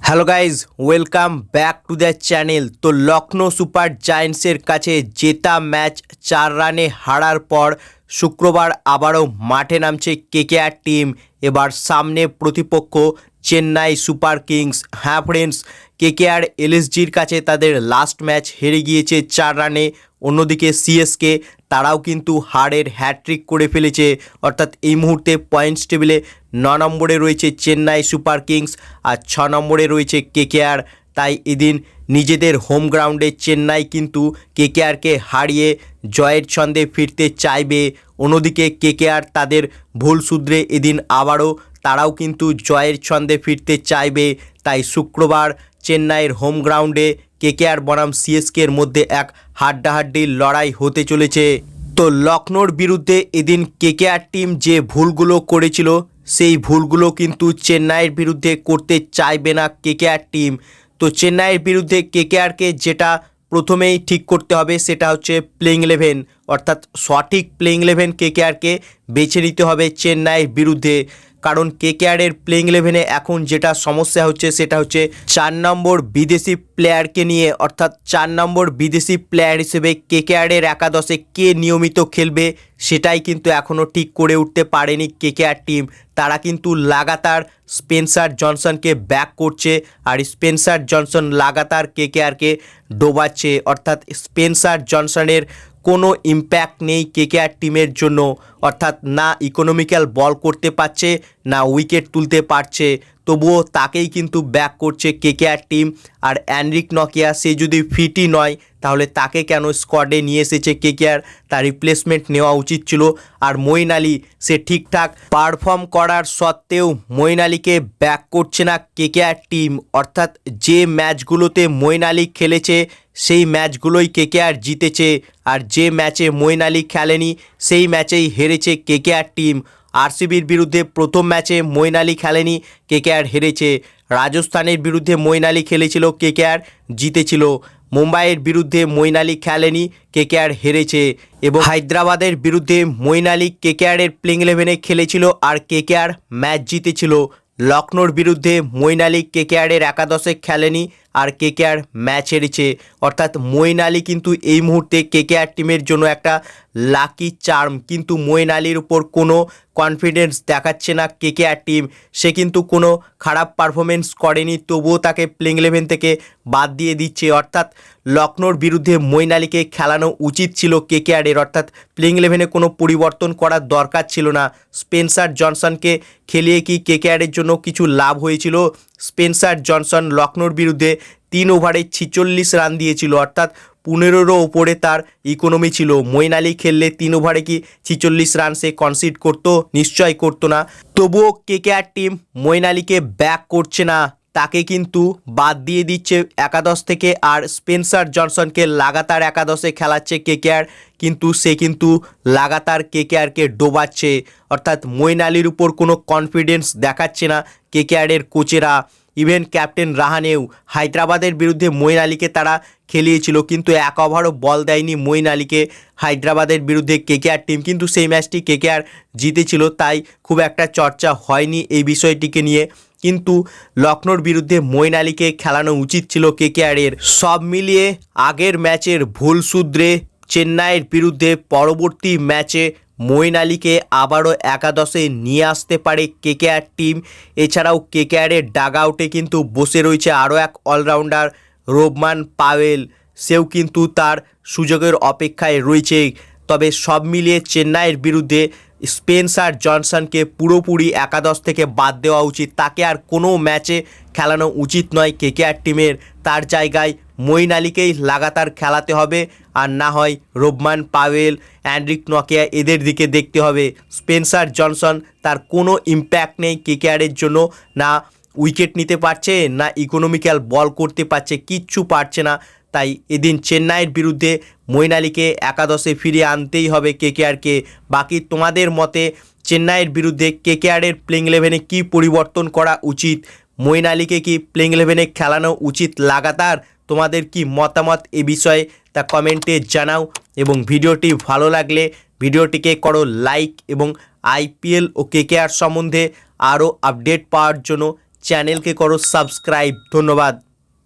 Hello guys, welcome back to the channel. তো Lucknow super জায়ান্টসের কাছে জেতা ম্যাচ 4 রানে হারার পর শুক্রবার আবারও মাঠে নামছে কেকেআর টিম। এবার সামনে প্রতিপক্ষ চেন্নাই সুপার কিংস। হ্যাঁ ফ্রেন্ডস, কেকেআর এলএসজির কাছে তাদের লাস্ট ম্যাচ হেরে গিয়েছে 4 রানে। অন্যদিকে সিএসকে তারাও কিন্তু হারের হ্যাট্রিক করে ফেলেছে। অর্থাৎ এই মুহূর্তে পয়েন্টস টেবিলে 9 নম্বরে রয়েছে চেন্নাই সুপার কিংস আর 6 নম্বরে রয়েছে কেকেআর। তাই এদিন নিজেদের হোম গ্রাউন্ডে চেন্নাই কিন্তু কেকেআরকে হারিয়ে জয়ের ছন্দে ফিরতে চাইবে। অন্যদিকে কেকেআর তাদের ভুল শুধরে এদিন আবারও তারাও কিন্তু জয়ের ছন্দে ফিরতে চাইবে। তাই শুক্রবার চেন্নাইয়ের হোম গ্রাউন্ডে কেকেআর বনাম সিএসকের মধ্যে এক হাড্ডাহাড্ডি লড়াই হতে চলেছে। তো লখনৌর বিরুদ্ধে এদিন কেকেআর টিম যে ভুলগুলো করেছিল সেই ভুলগুলো কিন্তু চেন্নাইয়ের বিরুদ্ধে করতে চাইবে না কেকেআর টিম। তো চেন্নাইয়ের বিরুদ্ধে কেকেআরকে যেটা প্রথমেই ঠিক করতে হবে সেটা হচ্ছে প্লেইং 11, অর্থাৎ সঠিক প্লেইং 11 কেকেআরকে বেছে নিতে হবে চেন্নাইয়ের বিরুদ্ধে। কারণ কেকেআরের প্লেইং 11-এ এখন যেটা সমস্যা হচ্ছে সেটা হচ্ছে 4 নম্বর বিদেশি প্লেয়ারকে নিয়ে। অর্থাৎ 4 নম্বর বিদেশি প্লেয়ার হিসেবে কেকেআরের একাদশে কে নিয়মিত খেলবে সেটাই কিন্তু এখনও ঠিক করে উঠতে পারেনি কেকেআর টিম। তারা কিন্তু লাগাতার স্পেন্সার জনসনকে ব্যাক করছে আর স্পেন্সার জনসন লাগাতার কেকেআরকে ডোবাচ্ছে। অর্থাৎ স্পেন্সার জনসনের কোনো ইম্প্যাক্ট নেই কেকেআর টিমের জন্য। অর্থাৎ না ইকোনমিক্যাল বল করতে পারছে না উইকেট তুলতে পারছে, তবুও তাকেই কিন্তু ব্যাক করছে কেকেআর টিম। আর এনরিক নকিয়া সে যদি ফিটই নয় তাহলে তাকে কেন স্কোয়াডে নিয়ে এসেছে কেকেআর? তার রিপ্লেসমেন্ট নেওয়া উচিত ছিল। আর মঈন আলী সে ঠিকঠাক পারফর্ম করার সত্ত্বেও মঈন আলীকে ব্যাক করছে না কেকেআর টিম। অর্থাৎ যে ম্যাচগুলোতে মঈন আলী খেলেছে সেই ম্যাচগুলোই কেকেআর জিতেছে, আর যে ম্যাচে মঈন আলী খেলেনি সেই ম্যাচেই হেরেছে কেকেআর টিম। আরসিবির বিরুদ্ধে প্রথম ম্যাচে মঈন আলী খেলেনি, কেকেআর হেরেছে। রাজস্থানের বিরুদ্ধে মঈন আলী খেলেছিল, কেকেআর জিতেছিল। মুম্বাইয়ের বিরুদ্ধে মঈন আলী খেলেনি, কেকেআর হেরেছে। এবং হায়দ্রাবাদের বিরুদ্ধে মঈন আলী কেকেআরের প্লেইং 11-এ খেলেছিল আর কেকেআর ম্যাচ জিতেছিল। লখনৌর বিরুদ্ধে মঈন আলী কেকেআরের একাদশে খেলেনি আর কেকেআর ম্যাচ হেরেছে। অর্থাৎ মঈন আলী কিন্তু এই মুহূর্তে কেকেআর টিমের জন্য একটা লাকি চার্ম। কিন্তু মঈন আলীর উপর কোনো কনফিডেন্স দেখাচ্ছে না কেকেআর টিম। সে কিন্তু কোনো খারাপ পারফরমেন্স করেনি, তবুও তাকে প্লেইং 11 থেকে বাদ দিয়ে দিচ্ছে। অর্থাৎ লখনৌর বিরুদ্ধে মঈন আলীকে খেলানো উচিত ছিল কেকেআরের। অর্থাৎ প্লেইং 11-এ কোনো পরিবর্তন করার দরকার ছিল না। স্পেন্সার জনসনকে খেলিয়ে কি কেকেআরের জন্য কিছু লাভ হয়েছিল? স্পেন্সার জনসন লখনৌর বিরুদ্ধে 3 ওভারে 46 রান দিয়েছিল, অর্থাৎ 15-রও ওপরে তার ইকোনমি ছিল। মঈন আলী খেললে 3 ওভারে কি 46 রান সে কনসিড করতো? নিশ্চয় করতো না। তবুও কেকেআর টিম মঈন আলীকে ব্যাক করছে না, তাকে কিন্তু বাদ দিয়ে দিচ্ছে একাদশ থেকে। আর স্পেন্সার জনসনকে লাগাতার একাদশে খেলাচ্ছে কেকেআর, কিন্তু সে কিন্তু লাগাতার কেকেআরকে ডোবাচ্ছে। অর্থাৎ মঈন আলীর উপর কোনো কনফিডেন্স দেখাচ্ছে না কেকেআরের কোচেরা। ইভেন ক্যাপ্টেন রাহানেও হায়দ্রাবাদের বিরুদ্ধে মঈন আলীকে তারা খেলিয়েছিল, কিন্তু 1 ওভারও বল দেয়নি মঈন আলীকে হায়দ্রাবাদের বিরুদ্ধে কেকেআর টিম। কিন্তু সেই ম্যাচটি কেকেআর জিতেছিল, তাই খুব একটা চর্চা হয়নি এই বিষয়টিকে নিয়ে। কিন্তু লখনৌর বিরুদ্ধে মঈন আলীকে খেলানো উচিত ছিল কেকেআরের। সব মিলিয়ে আগের ম্যাচের ভুল শুধরে চেন্নাইয়ের বিরুদ্ধে পরবর্তী ম্যাচে মঈন আলীকে আবারও একাদশে নিয়ে আসতে পারে কেকেআর টিম। এছাড়াও কেকেআরের ডাগ আউটে কিন্তু বসে রয়েছে আরও এক অলরাউন্ডার রোবমান পাওয়েল, সেও কিন্তু তার সুযোগের অপেক্ষায় রয়েছে। তবে সব মিলিয়ে চেন্নাইয়ের বিরুদ্ধে স্পেন্সার জনসনকে পুরোপুরি একাদশ থেকে বাদ দেওয়া উচিত। তাকে আর কোনো ম্যাচে খেলানো উচিত নয় কেকেআর টিমের। তার জায়গায় মঈন আলীকেই লাগাতার খেলাতে হবে, আর না হয় রোবমান পাওয়েল, এনরিক নকিয়া এদের দিকে দেখতে হবে। স্পেন্সার জনসন তার কোনো ইম্প্যাক্ট নেই কেকেআরের জন্য, না উইকেট নিতে পারছে না ইকোনমিক্যাল বল করতে পারছে, কিচ্ছু পারছে না। তাই এদিন চেন্নাইয়ের বিরুদ্ধে মঈন আলীকে একাদশে ফিরিয়ে আনতেই হবে কেকেআরকে। বাকি তোমাদের মতে চেন্নাইয়ের বিরুদ্ধে কেকেআরের প্লেইং 11-এ কী পরিবর্তন করা উচিত? মঈন আলীকে কি প্লেইং 11-এ খেলানো উচিত লাগাতার? তোমাদের কি মতামত এ বিষয়ে তা কমেন্টে জানাও। এবং ভিডিওটি ভালো লাগলে ভিডিওটিকে করো লাইক, এবং আইপিএল ও কেকেআর সম্বন্ধে আরও আপডেট পাওয়ার জন্য চ্যানেলকে করো সাবস্ক্রাইব। ধন্যবাদ।